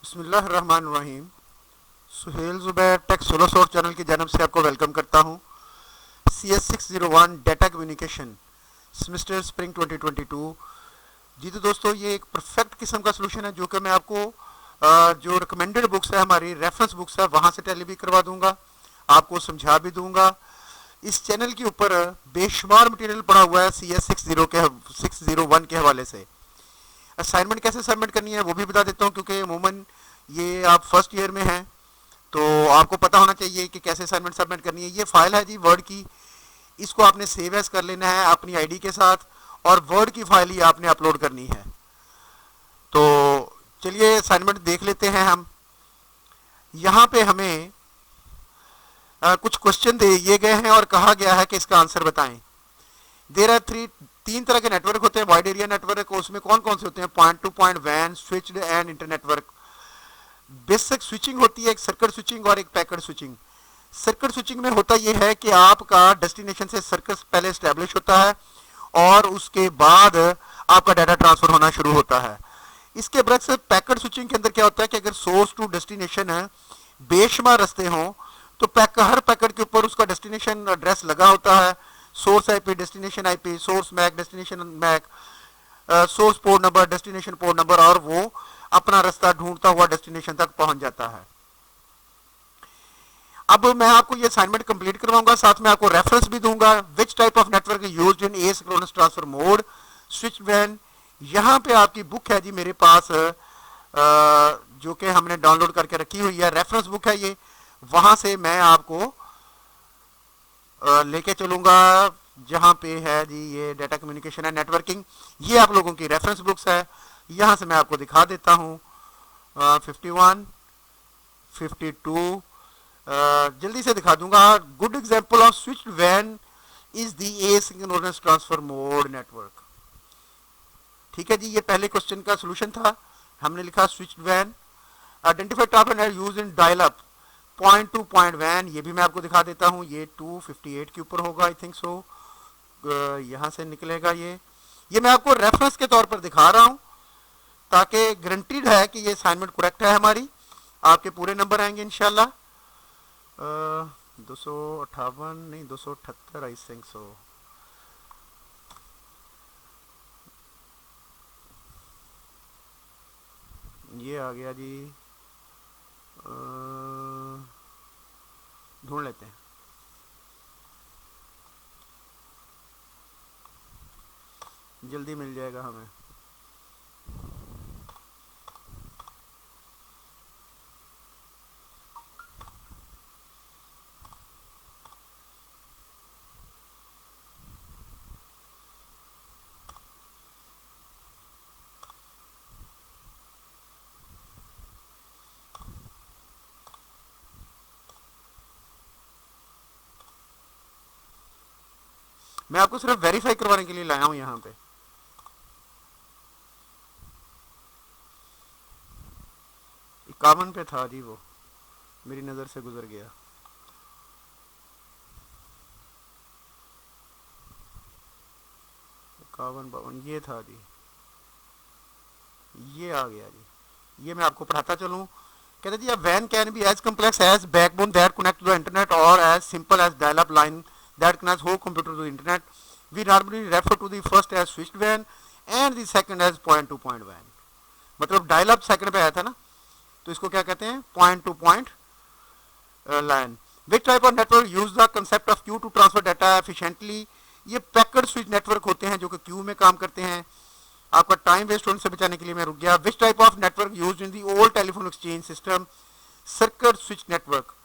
बिस्मिल्लाहिर्रहमानिर्रहीम। Suhail Zubair tech solo source channel की जानब से आपको वेलकम करता हूँ। CS601 data communication semester spring 2022। जी तो दोस्तों, ये एक परफेक्ट किस्म का सोल्यूशन है जो कि मैं आपको जो रिकमेंडेड बुक्स है, हमारी रेफरेंस बुक्स है, वहाँ से टैली भी करवा दूंगा, आपको समझा भी दूंगा। इस चैनल के ऊपर बेशुमार मटेरियल पड़ा हुआ है CS601 के हवाले से। असाइनमेंट कैसे सबमिट करनी है वो भी बता देता हूँ, क्योंकि अमूमन ये आप फर्स्ट ईयर में हैं तो आपको पता होना चाहिए कि कैसे असाइनमेंट सबमिट करनी है। ये फाइल है जी वर्ड की, इसको आपने सेव एज कर लेना है अपनी आईडी के साथ, और वर्ड की फाइल ही आपने अपलोड करनी है। तो चलिए असाइनमेंट देख लेते हैं हम। यहाँ पे हमें कुछ क्वेश्चन दिए गए हैं और कहा गया है कि इसका आंसर बताएं। देर आर तीन तरह के नेटवर्क होते हैं। वाइड एरिया नेटवर्क, उसमें कौन कौन से होते हैं? Point to point van, switched and internetwork. Basic switching होती है, एक सर्किट स्विचिंग और एक पैकेट स्विचिंग। सर्किट स्विचिंग में होता यह है कि आपका डेस्टिनेशन से सर्किट पहले एस्टेब्लिश होता है और उसके बाद आपका डाटा ट्रांसफर होना शुरू होता है। इसके बरक्स पैकेट स्विचिंग के अंदर क्या होता है कि अगर सोर्स टू डेस्टिनेशन है, बेशुमार रास्ते हों, तो हर पैकेट के ऊपर उसका डेस्टिनेशन एड्रेस लगा होता है। Source IP, destination IP, source MAC, destination MAC, source port number, destination port number, और वो अपना रास्ता ढूंढता हुआ डेस्टिनेशन तक पहुंच जाता है। अब मैं आपको ये असाइनमेंट कंप्लीट करवाऊंगा, साथ में आपको रेफरेंस भी दूंगा। Which type of network used in asynchronous transfer mode, switch वैन। यहाँ पे आपकी बुक है जी मेरे पास, जो कि हमने डाउनलोड करके रखी हुई है, रेफरेंस बुक है ये। वहां से मैं आपको लेके चलूंगा जहां पे है जी ये डाटा कम्युनिकेशन एंड नेटवर्किंग। ये आप लोगों की रेफरेंस बुक्स है। यहां से मैं आपको दिखा देता हूं 51, 52, जल्दी से दिखा दूंगा। गुड एग्जांपल ऑफ स्विच्ड वैन is the asynchronous transfer mode network. ठीक है जी, ये पहले क्वेश्चन का सोल्यूशन था। हमने लिखा स्विच्ड वैन। Identify type and use in dial up point to point वैन। ये भी मैं आपको दिखा देता हूँ। ये 258 के ऊपर होगा, आई थिंक सो। यहाँ से निकलेगा ये मैं आपको रेफरेंस के तौर पर दिखा रहा हूँ, ताकि गारंटीड है कि ये असाइनमेंट करेक्ट है हमारी। आपके पूरे नंबर आएंगे इंशाल्लाह। 258 नहीं, 278 आई थिंक सो। ये आ गया जी। ढूंढ लेते हैं। जल्दी मिल जाएगा हमें। मैं आपको सिर्फ वेरीफाई करवाने के लिए लाया हूं यहाँ पे। इक्यावन पे था जी, वो मेरी नज़र से गुजर गया। इक्यावन, 52 ये था जी। ये आ गया जी। ये मैं आपको पढ़ाता चलूँ। कहते जी, when can be as complex as backbone that connect to the internet और as simple as dial up line that connects whole computer to internet. We normally refer to the first as switched van and the second as point to point van. मतलब dial up second पे आया था ना, तो इसको क्या कहते हैं? Point to point line. Which type of network use the concept of queue to transfer data efficiently. ये पैकेट स्विच नेटवर्क होते हैं जो कि क्यू में काम करते हैं। आपका टाइम वेस्ट होने से बचाने के लिए मैं रुक गया। विच type of network use in the old telephone exchange system, circuit switch network.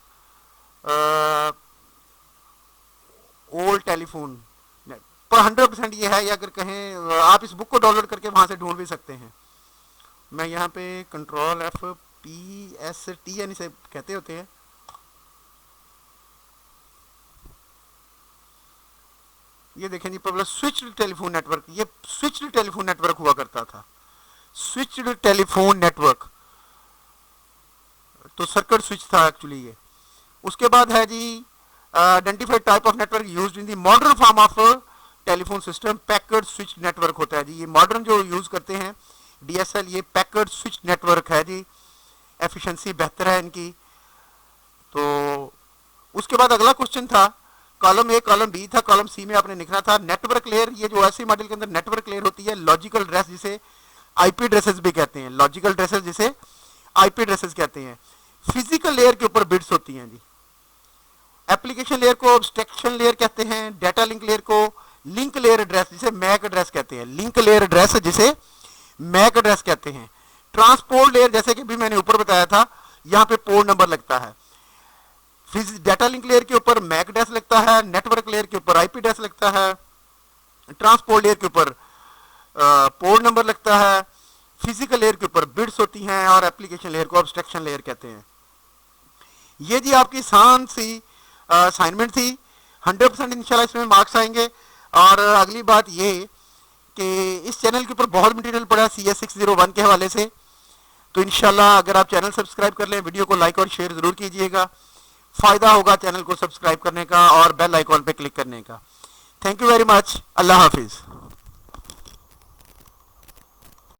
Old telephone पर 100% ये है, या अगर कहें आप इस बुक को डाउनलोड करके वहां से ढूंढ भी सकते हैं। मैं यहाँ पे कंट्रोल FPST यानी से कहते होते हैं। ये देखें जी, पहले स्विच्ड टेलीफोन नेटवर्क, ये स्विच्ड टेलीफोन नेटवर्क हुआ करता था। स्विच्ड टेलीफोन नेटवर्क तो सर्किट स्विच था एक्चुअली ये। उसके बाद है जी identified type of network used in the modern form of telephone system. Packet switch network होता है जी। ये मॉडर्न जो यूज करते हैं DSL, ये पैकेट स्विच नेटवर्क है जी। एफिशिएंसी बेहतर है इनकी। तो उसके बाद अगला क्वेश्चन था, कॉलम ए कॉलम बी था, कॉलम सी में आपने लिखना था नेटवर्क लेयर। ये जो ऐसे मॉडल के अंदर नेटवर्क लेयर होती है, लॉजिकल एड्रेस जिसे आईपी एड्रेसेस भी कहते हैं, लॉजिकल एड्रेसेस जिसे आईपी एड्रेसेस कहते हैं। फिजिकल लेयर के ऊपर बिट्स होती हैं जी। एप्लीकेशन लेयर को एब्स्ट्रैक्शन लेयर कहते हैं, डाटा लिंक लेयर को लिंक लेयर एड्रेस जिसे मैक एड्रेस कहते हैं, लिंक लेयर एड्रेस जिसे मैक एड्रेस कहते हैं। ट्रांसपोर्ट लेयर जैसे कि भी मैंने ऊपर बताया था, यहाँ पे पोर्ट नंबर लगता है। डाटा लिंक लेयर के ऊपर मैक एड्रेस लगता है, नेटवर्क लेयर के ऊपर आईपी एड्रेस लगता है, ट्रांसपोर्ट लेयर के ऊपर पोर्ट नंबर लगता है, फिजिकल लेयर के ऊपर बिट्स होती हैं, और एप्लीकेशन लेयर को एब्स्ट्रैक्शन लेयर कहते हैं। ये जी आपकी आसान सी असाइनमेंट थी। 100% इंशाल्लाह इसमें मार्क्स आएंगे। और अगली बात ये कि इस चैनल के ऊपर बहुत मटेरियल पड़ा है CS 601 के हवाले से। तो इंशाल्लाह अगर आप चैनल सब्सक्राइब कर लें, वीडियो को लाइक और शेयर ज़रूर कीजिएगा। फ़ायदा होगा चैनल को सब्सक्राइब करने का और बेल आइकॉन पे क्लिक करने का। Thank you very much. अल्लाह हाफिज़।